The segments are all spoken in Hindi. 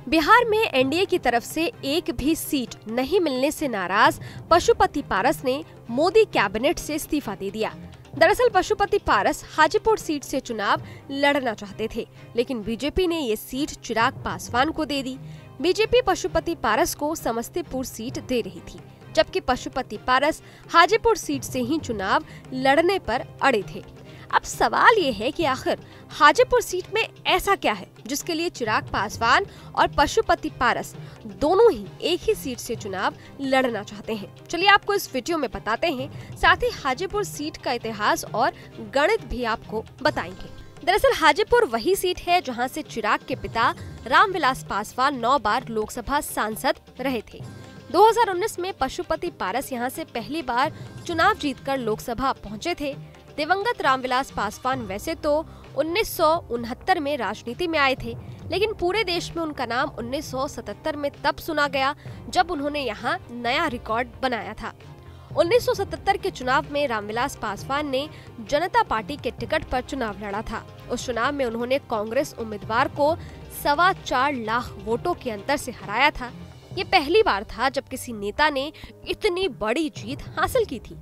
बिहार में एनडीए की तरफ से एक भी सीट नहीं मिलने से नाराज पशुपति पारस ने मोदी कैबिनेट से इस्तीफा दे दिया। दरअसल पशुपति पारस हाजीपुर सीट से चुनाव लड़ना चाहते थे, लेकिन बीजेपी ने ये सीट चिराग पासवान को दे दी। बीजेपी पशुपति पारस को समस्तीपुर सीट दे रही थी, जबकि पशुपति पारस हाजीपुर सीट से ही चुनाव लड़ने पर अड़े थे। अब सवाल ये है कि आखिर हाजीपुर सीट में ऐसा क्या है जिसके लिए चिराग पासवान और पशुपति पारस दोनों ही एक ही सीट से चुनाव लड़ना चाहते हैं। चलिए आपको इस वीडियो में बताते हैं, साथ ही हाजीपुर सीट का इतिहास और गणित भी आपको बताएंगे। दरअसल हाजीपुर वही सीट है जहां से चिराग के पिता रामविलास पासवान 9 बार लोकसभा सांसद रहे थे। 2019 में पशुपति पारस यहां से पहली बार चुनाव जीतकर लोकसभा पहुंचे थे। दिवंगत रामविलास पासवान वैसे तो 1969 में राजनीति में आए थे, लेकिन पूरे देश में उनका नाम 1977 में तब सुना गया जब उन्होंने यहाँ नया रिकॉर्ड बनाया था। 1977 के चुनाव में रामविलास पासवान ने जनता पार्टी के टिकट पर चुनाव लड़ा था। उस चुनाव में उन्होंने कांग्रेस उम्मीदवार को 4.25 लाख वोटों के अंतर से हराया था। ये पहली बार था जब किसी नेता ने इतनी बड़ी जीत हासिल की थी।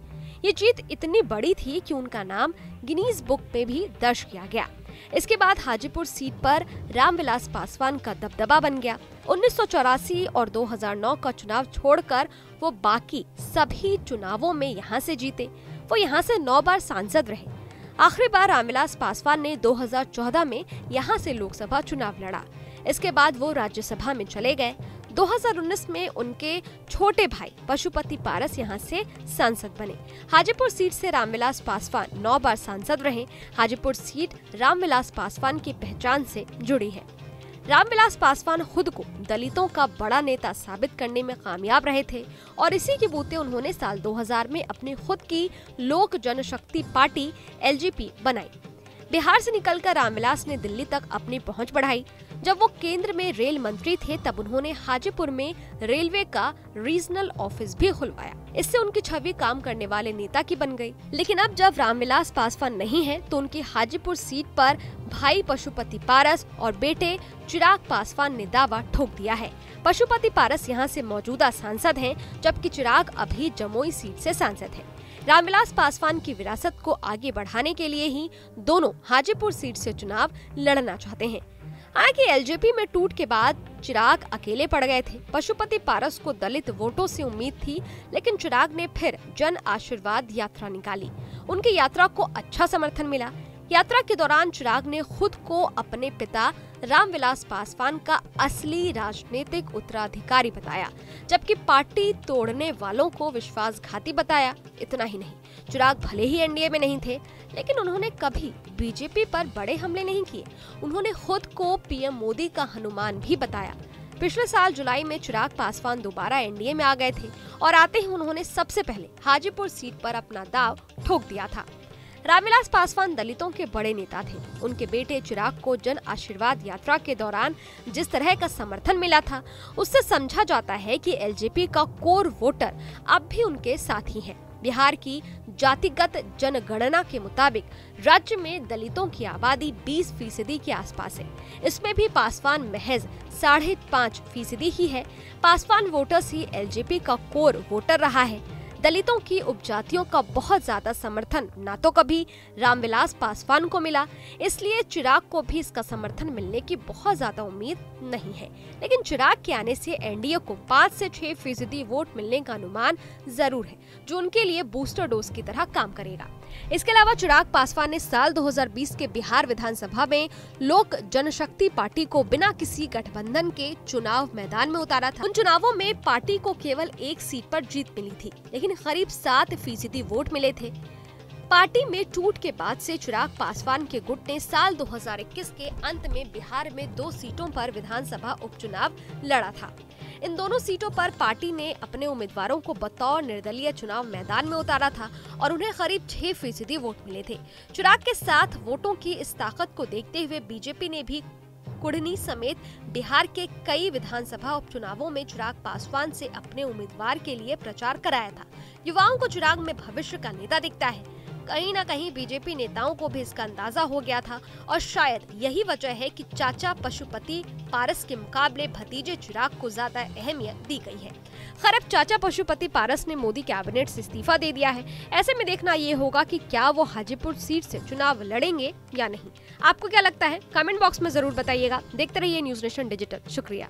ये जीत इतनी बड़ी थी कि उनका नाम गिनीज बुक में भी दर्ज किया गया। इसके बाद हाजीपुर सीट पर रामविलास पासवान का दबदबा बन गया। 1984 और 2009 का चुनाव छोड़कर वो बाकी सभी चुनावों में यहाँ से जीते। वो यहाँ से 9 बार सांसद रहे। आखिरी बार रामविलास पासवान ने 2014 में यहाँ से लोकसभा चुनाव लड़ा। इसके बाद वो राज्यसभा में चले गए। 2019 में उनके छोटे भाई पशुपति पारस यहां से सांसद बने। हाजीपुर सीट से रामविलास पासवान 9 बार सांसद रहे। हाजीपुर सीट रामविलास पासवान की पहचान से जुड़ी है। रामविलास पासवान खुद को दलितों का बड़ा नेता साबित करने में कामयाब रहे थे और इसी के बूते उन्होंने साल 2000 में अपनी खुद की लोक जनशक्ति पार्टी एलजेपी बनाई। बिहार से निकलकर रामविलास ने दिल्ली तक अपनी पहुंच बढ़ाई। जब वो केंद्र में रेल मंत्री थे तब उन्होंने हाजीपुर में रेलवे का रीजनल ऑफिस भी खुलवाया। इससे उनकी छवि काम करने वाले नेता की बन गई। लेकिन अब जब रामविलास पासवान नहीं है तो उनकी हाजीपुर सीट पर भाई पशुपति पारस और बेटे चिराग पासवान ने दावा ठोक दिया है। पशुपति पारस यहाँ से मौजूदा सांसद हैं, जबकि चिराग अभी जमुई सीट से सांसद हैं। रामविलास पासवान की विरासत को आगे बढ़ाने के लिए ही दोनों हाजीपुर सीट से चुनाव लड़ना चाहते हैं। हालांकि एलजेपी में टूट के बाद चिराग अकेले पड़ गए थे। पशुपति पारस को दलित वोटों से उम्मीद थी, लेकिन चिराग ने फिर जन आशीर्वाद यात्रा निकाली। उनकी यात्रा को अच्छा समर्थन मिला। यात्रा के दौरान चिराग ने खुद को अपने पिता रामविलास पासवान का असली राजनीतिक उत्तराधिकारी बताया, जबकि पार्टी तोड़ने वालों को विश्वासघाती बताया। इतना ही नहीं, चिराग भले ही एनडीए में नहीं थे, लेकिन उन्होंने कभी बीजेपी पर बड़े हमले नहीं किए। उन्होंने खुद को पीएम मोदी का हनुमान भी बताया। पिछले साल जुलाई में चिराग पासवान दोबारा एनडीए में आ गए थे और आते ही उन्होंने सबसे पहले हाजीपुर सीट पर अपना दाव ठोक दिया था। रामविलास पासवान दलितों के बड़े नेता थे। उनके बेटे चिराग को जन आशीर्वाद यात्रा के दौरान जिस तरह का समर्थन मिला था, उससे समझा जाता है कि एलजेपी का कोर वोटर अब भी उनके साथ ही है। बिहार की जातिगत जनगणना के मुताबिक राज्य में दलितों की आबादी 20% के आसपास है। इसमें भी पासवान महज 5.5% ही है। पासवान वोटर्स ही एलजेपी का कोर वोटर रहा है। दलितों की उपजातियों का बहुत ज्यादा समर्थन ना तो कभी रामविलास पासवान को मिला, इसलिए चिराग को भी इसका समर्थन मिलने की बहुत ज्यादा उम्मीद नहीं है। लेकिन चिराग के आने से एनडीए को 5 से 6% वोट मिलने का अनुमान जरूर है, जो उनके लिए बूस्टर डोज की तरह काम करेगा। इसके अलावा चिराग पासवान ने साल 2020 के बिहार विधानसभा में लोक जनशक्ति पार्टी को बिना किसी गठबंधन के चुनाव मैदान में उतारा था। उन चुनावों में पार्टी को केवल एक सीट पर जीत मिली थी, लेकिन करीब 7% वोट मिले थे। पार्टी में टूट के बाद से चिराग पासवान के गुट ने साल 2021 के अंत में बिहार में 2 सीटों पर विधानसभा उपचुनाव लड़ा था। इन दोनों सीटों पर पार्टी ने अपने उम्मीदवारों को बतौर निर्दलीय चुनाव मैदान में उतारा था और उन्हें करीब 6% वोट मिले थे। चिराग के साथ वोटों की इस ताकत को देखते हुए बीजेपी ने भी कुढ़नी समेत बिहार के कई विधानसभा उपचुनावों में चिराग पासवान से अपने उम्मीदवार के लिए प्रचार कराया था। युवाओं को चिराग में भविष्य का नेता दिखता है। कहीं ना कहीं बीजेपी नेताओं को भी इसका अंदाजा हो गया था और शायद यही वजह है कि चाचा पशुपति पारस के मुकाबले भतीजे चिराग को ज्यादा अहमियत दी गई है। खैर, अब चाचा पशुपति पारस ने मोदी कैबिनेट से इस्तीफा दे दिया है। ऐसे में देखना ये होगा कि क्या वो हाजीपुर सीट से चुनाव लड़ेंगे या नहीं। आपको क्या लगता है? कमेंट बॉक्स में जरूर बताइएगा। देखते रहिए न्यूज़ नेशन डिजिटल। शुक्रिया।